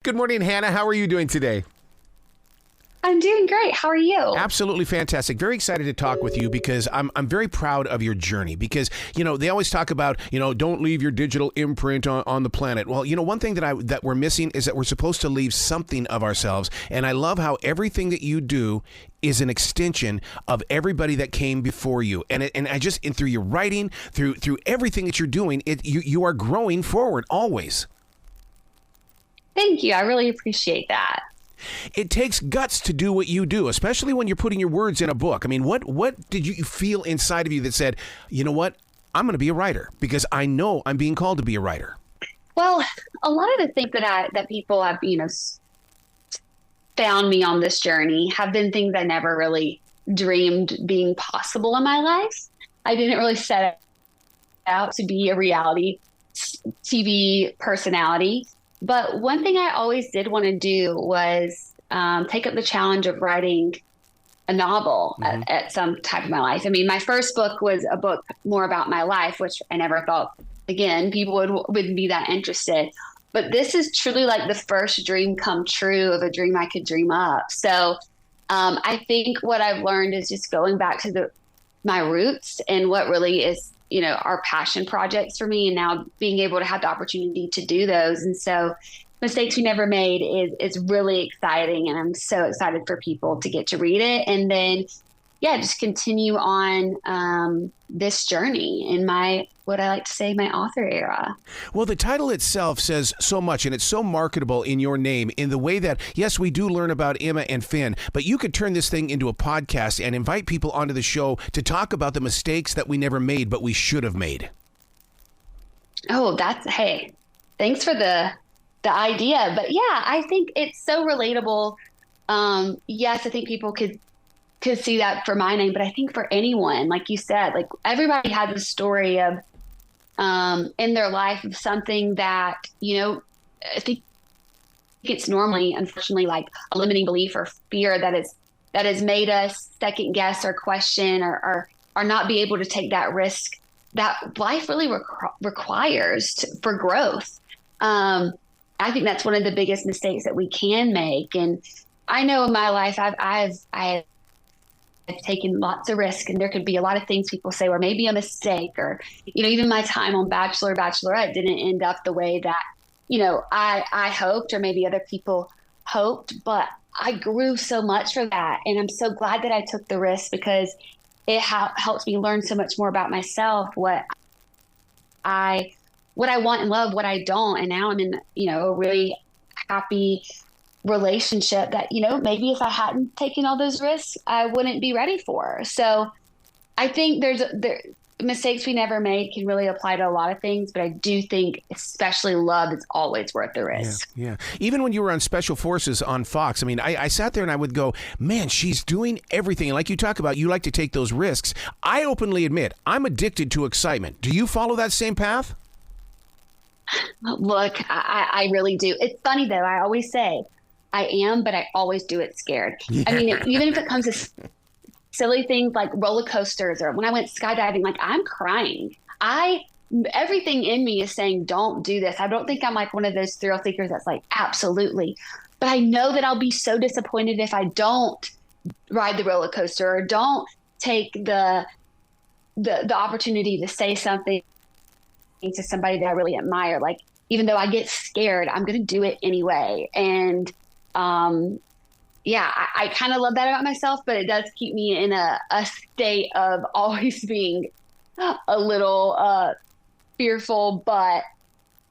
Good morning, Hannah. How are you doing today? I'm doing great. How are you? Absolutely fantastic. Very excited to talk with you because I'm very proud of your journey because, they always talk about, don't leave your digital imprint on the planet. Well, one thing that we're missing is that we're supposed to leave something of ourselves. And I love how everything that you do is an extension of everybody that came before you. And through your writing, through everything that you're doing, you are growing forward always. Thank you. I really appreciate that. It takes guts to do what you do, especially when you're putting your words in a book. I mean, what did you feel inside of you that said, you know what, I'm going to be a writer because I know I'm being called to be a writer? Well, a lot of the things that people have, found me on this journey have been things I never really dreamed being possible in my life. I didn't really set out to be a reality TV personality. But one thing I always did want to do was take up the challenge of writing a novel at some time of my life. I mean, my first book was a book more about my life, which I never thought, again, people would be that interested. But this is truly like the first dream come true of a dream I could dream up. So I think what I've learned is just going back to my roots and what really is are passion projects for me, and now being able to have the opportunity to do those. And so Mistakes We Never Made is really exciting. And I'm so excited for people to get to read it. And then, just continue on this journey in what I like to say, my author era. Well, the title itself says so much, and it's so marketable in your name in the way that, yes, we do learn about Emma and Finn, but you could turn this thing into a podcast and invite people onto the show to talk about the mistakes that we never made, but we should have made. Oh, hey, thanks for the idea. But yeah, I think it's so relatable. Yes, I think people could see that for my name, but I think for anyone, like you said, like everybody has a story of in their life of something that, I think it's normally, unfortunately, like a limiting belief or fear that has made us second guess or question or not be able to take that risk that life really requires for growth. I think that's one of the biggest mistakes that we can make. And I know in my life, I've taken lots of risk, and there could be a lot of things people say were maybe a mistake, or, even my time on Bachelorette didn't end up the way that, I hoped, or maybe other people hoped, but I grew so much from that. And I'm so glad that I took the risk because it helps me learn so much more about myself, what I want in love, what I don't. And now I'm in, a really happy relationship that, maybe if I hadn't taken all those risks, I wouldn't be ready for. So I think mistakes we never made can really apply to a lot of things, but I do think especially love is always worth the risk. Yeah. Even when you were on Special Forces on Fox, I mean, I sat there and I would go, man, she's doing everything. And like you talk about, you like to take those risks. I openly admit I'm addicted to excitement. Do you follow that same path? Look, I really do. It's funny though. I always say I am, but I always do it scared. Yeah. I mean, even if it comes to silly things like roller coasters, or when I went skydiving, like I'm crying. Everything in me is saying, don't do this. I don't think I'm like one of those thrill seekers that's like, absolutely. But I know that I'll be so disappointed if I don't ride the roller coaster or don't take the opportunity to say something to somebody that I really admire. Like, even though I get scared, I'm going to do it anyway. And I kind of love that about myself, but it does keep me in a state of always being a little fearful, but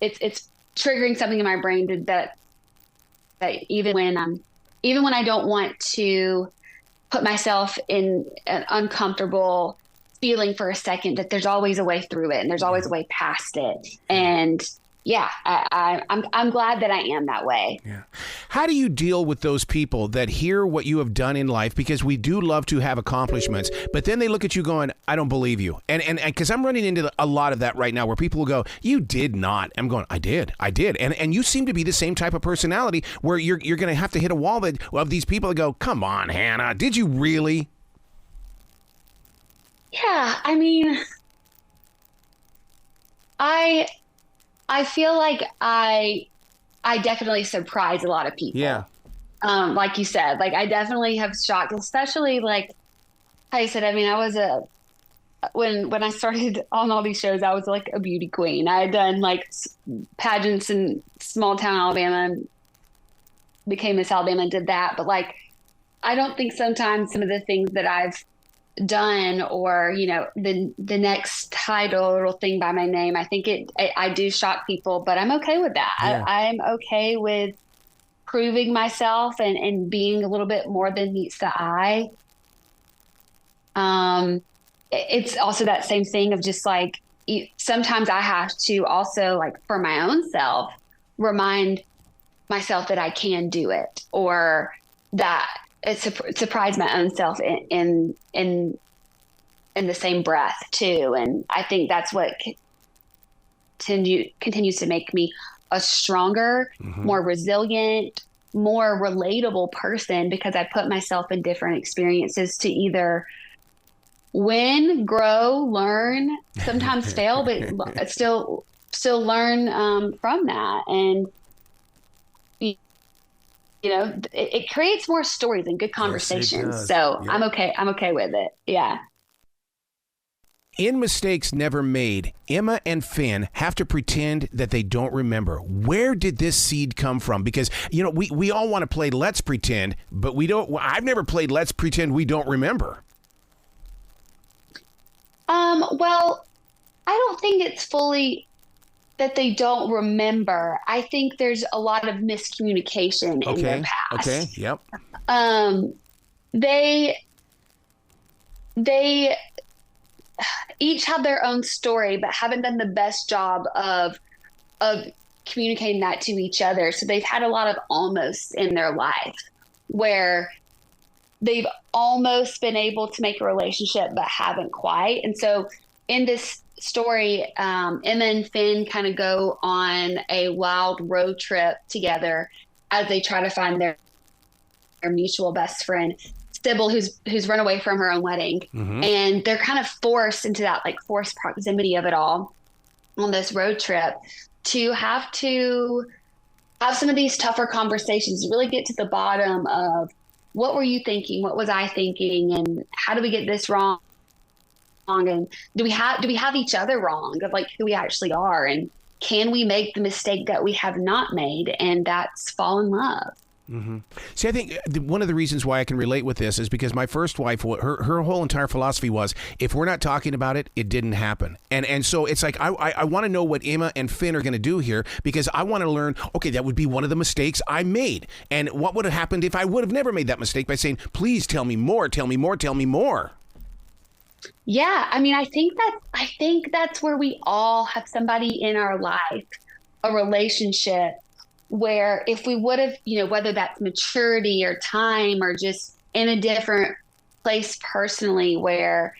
it's triggering something in my brain that even when I don't want to put myself in an uncomfortable feeling for a second, that there's always a way through it and there's always a way past it. And I'm glad that I am that way. Yeah. How do you deal with those people that hear what you have done in life? Because we do love to have accomplishments, but then they look at you going, I don't believe you. And because I'm running into a lot of that right now where people will go, you did not. I'm going, I did. And you seem to be the same type of personality where you're going to have to hit a wall of these people that go, come on, Hannah, did you really? Yeah. I mean, I feel like I I definitely surprise a lot of people. Yeah. Like you said, like I definitely have shocked, especially like I said, I mean, I was when I started on all these shows, I was like a beauty queen. I had done like pageants in small town Alabama and became Miss Alabama and did that. But like, I don't think sometimes some of the things that I've done or, you know, the next title or thing by my name, I think I do shock people, but I'm okay with that. Yeah. I'm okay with proving myself and being a little bit more than meets the eye. It's also that same thing of just like, sometimes I have to also like for my own self, remind myself that I can do it or that surprise my own self in the same breath too. And I think that's what continues to make me a stronger, more resilient, more relatable person because I put myself in different experiences to either win, grow, learn, sometimes fail, but still learn from that. And you know, it creates more stories and good conversations. Yes, so yeah. I'm okay with it. Yeah. In Mistakes Never Made, Emma and Finn have to pretend that they don't remember. Where did this seed come from? Because, you know, we all want to play Let's Pretend, but we don't. I've never played Let's Pretend We Don't Remember. Well, I don't think it's fully that they don't remember. I think there's a lot of miscommunication in their past. Okay. Yep. They each have their own story, but haven't done the best job of communicating that to each other. So they've had a lot of almost in their life where they've almost been able to make a relationship, but haven't quite. And so in this story, Emma and Finn kind of go on a wild road trip together as they try to find their mutual best friend, Sybil, who's run away from her own wedding. And they're kind of forced into that like forced proximity of it all on this road trip to have some of these tougher conversations, really get to the bottom of what were you thinking? What was I thinking? And how do we get this wrong? And do we have each other wrong of like who we actually are? And can we make the mistake that we have not made? And that's fall in love. See, I think one of the reasons why I can relate with this is because my first wife, her whole entire philosophy was, if we're not talking about it, it didn't happen. And so it's like, I want to know what Emma and Finn are going to do here because I want to learn, okay, that would be one of the mistakes I made. And what would have happened if I would have never made that mistake by saying, please tell me more, tell me more, tell me more. Yeah. I mean, I think that's where we all have somebody in our life, a relationship where if we would have, you know, whether that's maturity or time or just in a different place personally where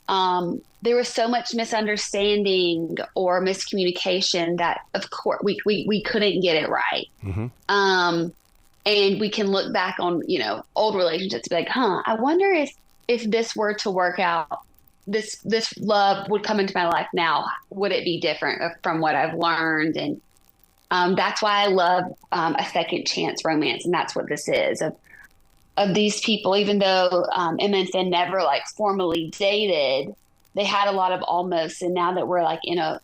there was so much misunderstanding or miscommunication that of course we couldn't get it right. And we can look back on, you know, old relationships and be like, I wonder if this were to work out, this love would come into my life now, would it be different from what I've learned? And that's why I love a second chance romance. And that's what this is of these people, even though Emma and Finn never like formally dated, they had a lot of almost. And now that we're like in a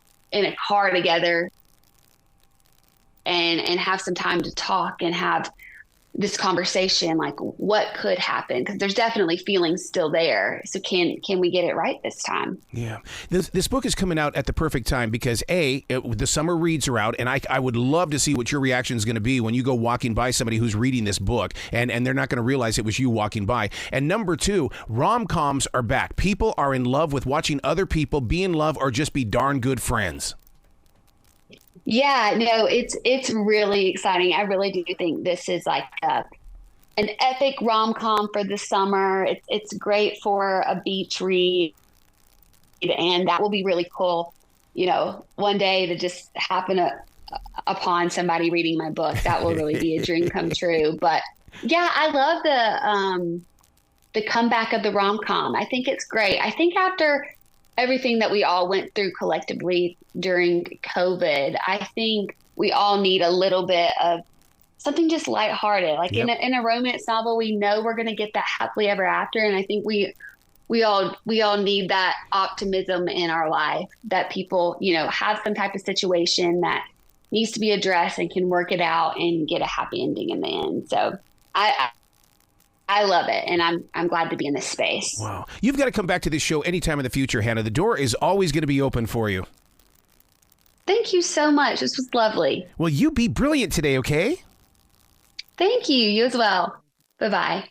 car together and have some time to talk and have this conversation, like what could happen? Because there's definitely feelings still there. So can we get it right this time? Yeah. This book is coming out at the perfect time because the summer reads are out, and I would love to see what your reaction is going to be when you go walking by somebody who's reading this book, and they're not going to realize it was you walking by. And number two, rom-coms are back. People are in love with watching other people be in love or just be darn good friends. Yeah, no, it's really exciting. I really do think this is like an epic rom-com for the summer. It's great for a beach read, and that will be really cool. You know, one day to just happen upon somebody reading my book. That will really be a dream come true. But yeah, I love the comeback of the rom-com. I think it's great. I think after everything that we all went through collectively during COVID, I think we all need a little bit of something just lighthearted. Like Yep. in a romance novel, we know we're going to get that happily ever after. And I think we all need that optimism in our life, that people, have some type of situation that needs to be addressed and can work it out and get a happy ending in the end. So I love it, and I'm glad to be in this space. Wow. You've got to come back to this show anytime in the future, Hannah. The door is always going to be open for you. Thank you so much. This was lovely. Well, you be brilliant today, okay? Thank you. You as well. Bye-bye.